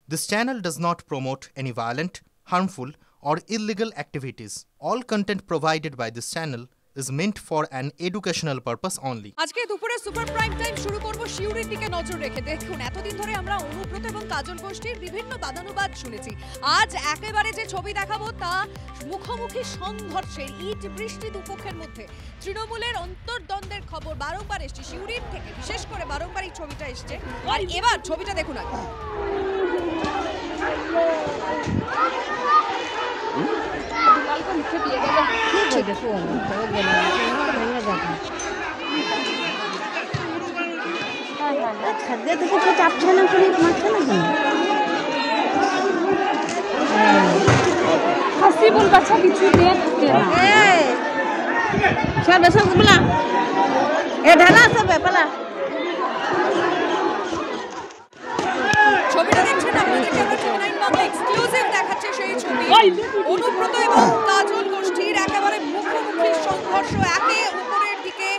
This channel does not promote any violent, harmful, or illegal activities. All content provided by this channel is meant for an educational purpose only. আজকে দুপুরে super prime time শুরু করব শিউরির দিকে নজর রেখে। দেখুন, এতদিন ধরে আমরা অনুব্রত এবং কাজল গোষ্ঠীর বিভিন্ন বাদানুবাদ শুনেছি। আজ একেবারে যে ছবি দেখাবো তা মুখোমুখি সংঘর্ষের, ইট বৃষ্টি দুপক্ষের মধ্যে তৃণমূলের অন্তর্দ্বন্দ্বের খবর বারংবার এসছে শিউরির থেকে, বিশেষ করে বারংবার এই ছবিটা এসছে। আর এবার ছবিটা দেখুন আগে। ছবিটা দেখছেন আপনাদেরকে আমরা টিভি9 বাংলা এক্সক্লুসিভ দেখাচ্ছে সেই ছবি। অনুব্রত এবং কাজল গোষ্ঠীর একেবারে মুখোমুখি সংঘর্ষ, একে অপরের দিকে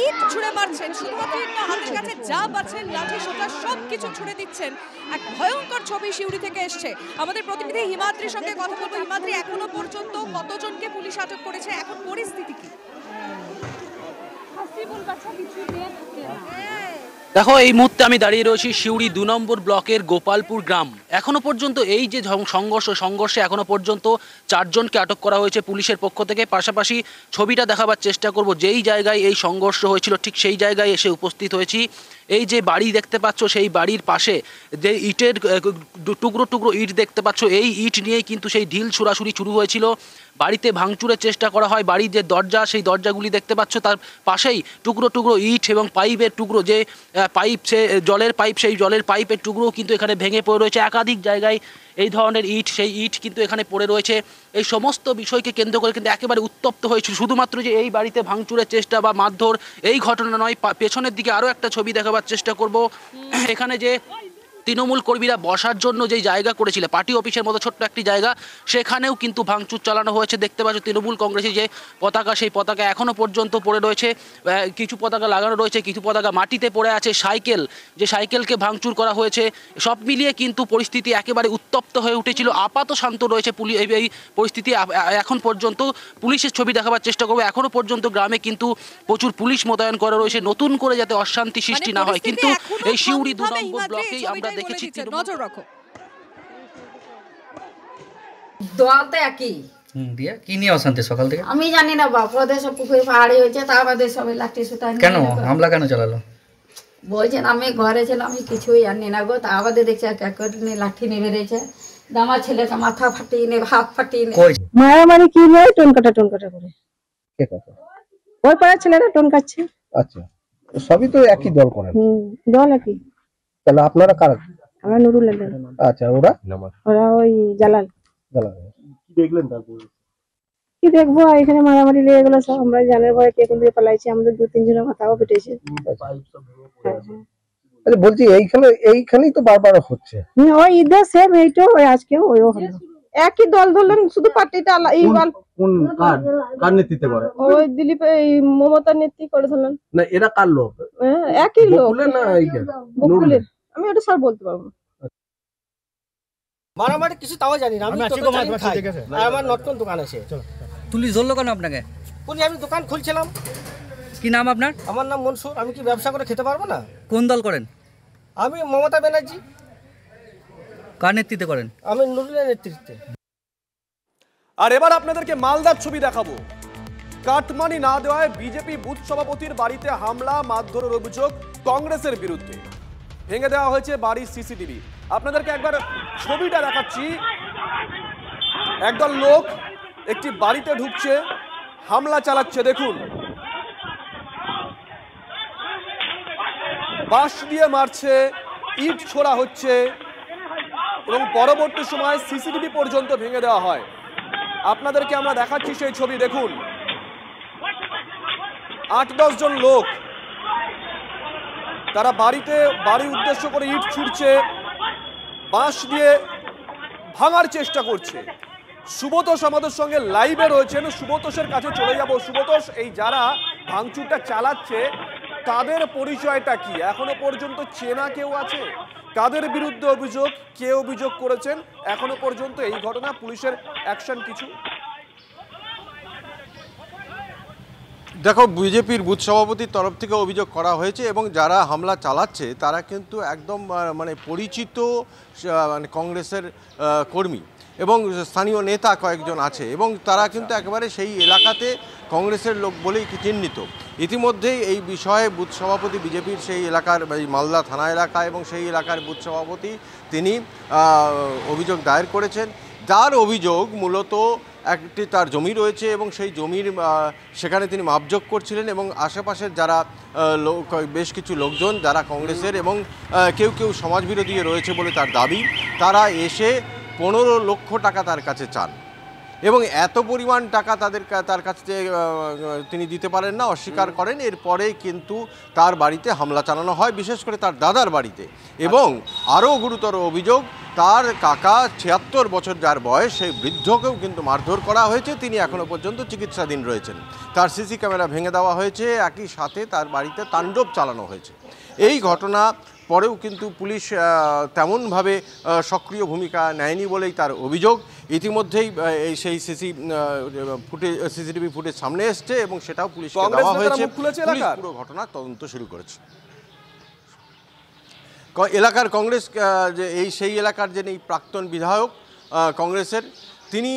ইট ছুঁড়ে মারছেন, শুধুমাত্র ইট না, হাতের কাছে যা পাচ্ছেন লাঠি সোটা সবকিছু ছুঁড়ে দিচ্ছেন। এক ভয়ঙ্কর ছবি শিউরি থেকে এসছে। আমাদের প্রতিনিধি হিমাদ্রির সঙ্গে কথা বলবো। হিমাদ্রি, এখনো পর্যন্ত কতজনকে পুলিশ আটক করেছে, এখন পরিস্থিতি কি? দেখো, এই মুহূর্তে আমি দাঁড়িয়ে রয়েছি শিউরি 2 নম্বর ব্লকের গোপালপুর গ্রাম। এখনো পর্যন্ত এই যে সংঘর্ষে এখনো পর্যন্ত 4 জনকে আটক করা হয়েছে পুলিশের পক্ষ থেকে। পাশাপাশি ছবিটা দেখাবার চেষ্টা করব, যেই জায়গায় এই সংঘর্ষ হয়েছিল ঠিক সেই জায়গায় এসে উপস্থিত হয়েছি। এই যে বাড়ি দেখতে পাচ্ছ, সেই বাড়ির পাশে যে ইটের টুকরো টুকরো ইট দেখতে পাচ্ছ, এই ইট নিয়েই কিন্তু সেই ঢিল ছুড়াছুড়ি শুরু হয়েছিল। বাড়িতে ভাঙচুরের চেষ্টা করা হয়। বাড়ির যে দরজা, সেই দরজাগুলি দেখতে পাচ্ছ, তার পাশেই টুকরো টুকরো ইট এবং পাইপের টুকরো, যে পাইপ, সে জলের পাইপ, সেই জলের পাইপের টুকরোও কিন্তু এখানে ভেঙে পড়ে রয়েছে। একাধিক জায়গায় এই ধরনের ইট, সেই ইট কিন্তু এখানে পড়ে রয়েছে। এই সমস্ত বিষয়কে কেন্দ্র করে কিন্তু একেবারে উত্তপ্ত হয়েছিল। শুধুমাত্র যে এই বাড়িতে ভাঙচুরের চেষ্টা বা মারধর এই ঘটনা নয়, পেছনের দিকে আরও একটা ছবি দেখাবার চেষ্টা করব। এখানে যে তৃণমূল কর্মীরা বসার জন্য যেই জায়গা করেছিল, পার্টি অফিসের মতো ছোট্ট একটি জায়গা, সেখানেও কিন্তু ভাঙচুর চালানো হয়েছে। দেখতে পাচ্ছ তৃণমূল কংগ্রেসের যে পতাকা, সেই পতাকা এখনও পর্যন্ত পড়ে রয়েছে। কিছু পতাকা লাগানো রয়েছে, কিছু পতাকা মাটিতে পড়ে আছে। সাইকেল, যে সাইকেলকে ভাঙচুর করা হয়েছে। সব মিলিয়ে কিন্তু পরিস্থিতি একেবারে উত্তপ্ত হয়ে উঠেছিল। আপাতত শান্ত রয়েছে এই পরিস্থিতি এখন পর্যন্ত। পুলিশের ছবি দেখাবার চেষ্টা করবো। এখনও পর্যন্ত গ্রামে কিন্তু প্রচুর পুলিশ মোতায়েন করা রয়েছে, নতুন করে যাতে অশান্তি সৃষ্টি না হয়। কিন্তু এই শিউরি 2 নম্বর ব্লকেই আমরা দেখেছি নজর রাখো। দোয়াতে একই দিয়া কি নিয়ে অশান্তি সকাল থেকে আমি জানি না বাপ, ওদের সব পুকুরে পাহাড়ি হয়েছে, তা আমাদের সবাই লাঠি সুতা কেন হামলা কেন চালালো বলছেন। আমি ঘরে ছিলাম, আমি কিছুই জানি না গো। তা আমাদের দেখছে লাঠি নিয়ে বেরিয়েছে। আমার ছেলেকে মাথা ফাটিয়ে নে, হাত ফাটিয়ে নে, মারামারি কি নয়, টোনকাটা করে কে কথা ওই পাড়ার ছেলেরা টোন কাটছে। আচ্ছা, সবই তো একই দল করেন? দল একই। তাহলে আপনারা কারা? আমরা নুরুল। আচ্ছা, ওরা ওই জালাল। কি দেখলেন তারপর? কি দেখবো, এখানে মারামারি লেগে গেলো সব। আমরা জানের ভয়ে কে কোন দিকে পালাইছি, আমাদের 2-3 জনের মাথাও পেটেছে। আচ্ছা, বলছি এইখানেই তো বারবার হচ্ছে। ওই ঈদের সেম এইটা, ওই আজকেও ওইও হলো। একই দল ধরলেন, শুধু পার্টিটা কোন কার নেতৃত্বে করে? ওই দিলীপ, এই মমতার নেতৃত্বে করে ধরলেন। না, এরা কার লোক? একই লোক না, বকুলের। আমি ওটা সব বলতে পারবো না। মারামারি কিছু তাও জানি না। আমি আমার নটকন দোকান আছে। পুলিশ ধরলো কেন আপনাকে? আমি দোকান খুলছিলাম। কি নাম আপনার? আমার নাম মনসুর। আমি কি ব্যবসা করে খেতে পারবো না? কোন দল করেন? আমি মমতা ব্যানার্জি। কার নেতৃত্বে করেন? আমি নুরুলের নেতৃত্বে। আর এবার আপনাদেরকে মালদার ছবি দেখাবো। কাটমানি না দেওয়ায় বিজেপি বুথ সভাপতির বাড়িতে হামলা, মারধরের অভিযোগ কংগ্রেসের বিরুদ্ধে। ভেঙে দেওয়া হয়েছে বাড়ির সিসিটিভি। আপনাদেরকে একবার ছবিটা দেখাচ্ছি। একদল লোক একটি বাড়িতে ঢুকছে, হামলা চালাচ্ছে। দেখুন, বাঁশ দিয়ে মারছে, ইট ছোড়া হচ্ছে এবং পরবর্তী সময় সিসিটিভি পর্যন্ত ভেঙে দেওয়া হয়। আপনাদেরকে আমরা দেখাচ্ছি সেই ছবি। দেখুন, 8-10 জন লোক, তারা বাড়ি উদ্দেশ্য করে ইট ছুড়ছে, বাঁশ দিয়ে ভাঙার চেষ্টা করছে। সুব্রতোষ আমাদের সঙ্গে লাইভে রয়েছেন। সুব্রতোষের কাছে চলে যাব। সুব্রতোষ, এই যারা ভাঙচুরটা চালাচ্ছে তাদের পরিচয়টা কি? এখনো পর্যন্ত চেনা কেউ আছে? কাদের বিরুদ্ধে অভিযোগ, কে অভিযোগ করেছেন, এখনো পর্যন্ত এই ঘটনা পুলিশের অ্যাকশন কিছু? দেখো, বিজেপির বুথ সভাপতির তরফ থেকে অভিযোগ করা হয়েছে এবং যারা হামলা চালাচ্ছে তারা কিন্তু একদম মানে পরিচিত মানে কংগ্রেসের কর্মী এবং স্থানীয় নেতা কয়েকজন আছে এবং তারা কিন্তু একেবারে সেই এলাকাতে কংগ্রেসের লোক বলেই চিহ্নিত। ইতিমধ্যেই এই বিষয়ে বুথ সভাপতি বিজেপির সেই এলাকার মালদা থানা এলাকা এবং সেই এলাকার বুথ সভাপতি তিনি অভিযোগ দায়ের করেছেন। তার অভিযোগ মূলত একটি তার জমি রয়েছে এবং সেই জমির সেখানে তিনি মাপজোক করছিলেন এবং আশেপাশের যারা বেশ কিছু লোকজন যারা কংগ্রেসের এবং কেউ কেউ সমাজবিরোধী রয়েছে বলে তার দাবি, তারা এসে 15 লক্ষ টাকা তার কাছে চান এবং এত পরিমাণ টাকা তার কাছে তিনি দিতে পারেন না, অস্বীকার করেন। এরপরে কিন্তু তার বাড়িতে হামলা চালানো হয়, বিশেষ করে তার দাদার বাড়িতে। এবং আরও গুরুতর অভিযোগ, তার কাকা 76 বছর যার বয়স, সেই বৃদ্ধকেও কিন্তু মারধর করা হয়েছে। তিনি এখনও পর্যন্ত চিকিৎসাধীন রয়েছেন। তার সিসি ক্যামেরা ভেঙে দেওয়া হয়েছে, একই সাথে তার বাড়িতে তাণ্ডব চালানো হয়েছে। এই ঘটনা পরেও কিন্তু পুলিশ তেমনভাবে সক্রিয় ভূমিকা নেয়নি বলেই তার অভিযোগ। ইতিমধ্যেই সেই সিসিটিভি ফুটেজ সামনে এসছে এবং সেটাও পুলিশকে দেওয়া হয়েছে। পুলিশ পুরো ঘটনার তদন্ত শুরু করেছে। এলাকার কংগ্রেস সেই এলাকার যিনি প্রাক্তন বিধায়ক কংগ্রেসের, তিনি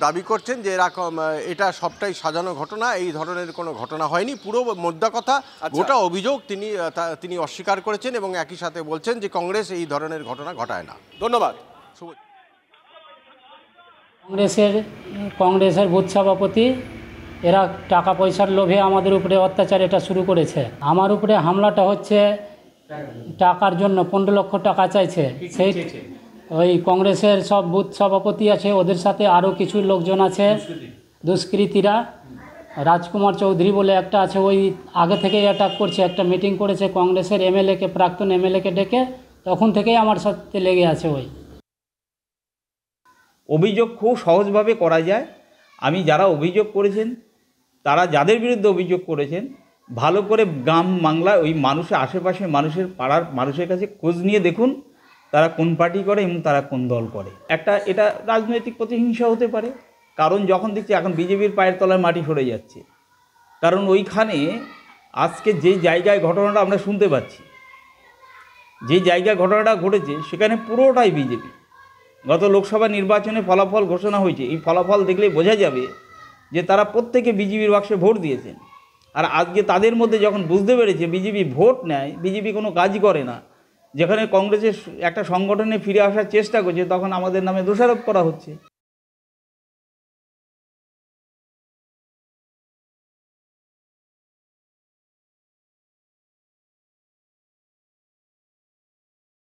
দাবি করছেন যে এটা সবটাই সাজানো ঘটনা, এই ধরনের কোনো ঘটনা হয়নি। পুরো মোদ্দা কথা গোটা অভিযোগ তিনি অস্বীকার করেছেন এবং একই সাথে বলছেন যে কংগ্রেস এই ধরনের ঘটনা ঘটায় না। ধন্যবাদ। কংগ্রেসের বুথ সভাপতি এরা টাকা পয়সার লোভে আমাদের উপরে অত্যাচার এটা শুরু করেছে। আমার উপরে হামলাটা হচ্ছে টাকার জন্য, 15 লক্ষ টাকা চাইছে। সেই ওই কংগ্রেসের সব বুথ সভাপতি আছে, ওদের সাথে আরও কিছু লোকজন আছে দুষ্কৃতীরা। রাজকুমার চৌধুরী বলে একটা আছে, ওই আগে থেকেই অ্যাটাক করছে। একটা মিটিং করেছে কংগ্রেসের এমএলএকে, প্রাক্তন এমএলএকে ডেকে, তখন থেকেই আমার সাথে লেগে আছে। ওই অভিযোগ খুব সহজভাবে করা যায়। আমি যারা অভিযোগ করেছেন, তারা যাদের বিরুদ্ধে অভিযোগ করেছেন, ভালো করে গ্রাম বাংলায় ওই মানুষের আশেপাশে মানুষের পাড়ার মানুষের কাছে খোঁজ নিয়ে দেখুন তারা কোন পার্টি করে এবং তারা কোন দল করে। এটা রাজনৈতিক প্রতিহিংসা হতে পারে, কারণ যখন দেখছি এখন বিজেপির পায়ের তলায় মাটি সরে যাচ্ছে। কারণ ওইখানে আজকে যে জায়গায় ঘটনাটা আমরা শুনতে পাচ্ছি, যে জায়গায় ঘটনাটা ঘটেছে সেখানে পুরোটাই বিজেপি। গত লোকসভা নির্বাচনে ফলাফল ঘোষণা হয়েছে, এই ফলাফল দেখলেই বোঝা যাবে যে তারা প্রত্যেকে বিজেপির বাক্সে ভোট দিয়েছেন। আর আজকে তাদের মধ্যে যখন বুঝতে পেরেছে বিজেপি ভোট নেয়, বিজেপি কোনো কাজই করে না, যেখানে কংগ্রেসের একটা সংগঠনে ফিরে আসার চেষ্টা করছে, তখন আমাদের নামে দোষারোপ করা হচ্ছে।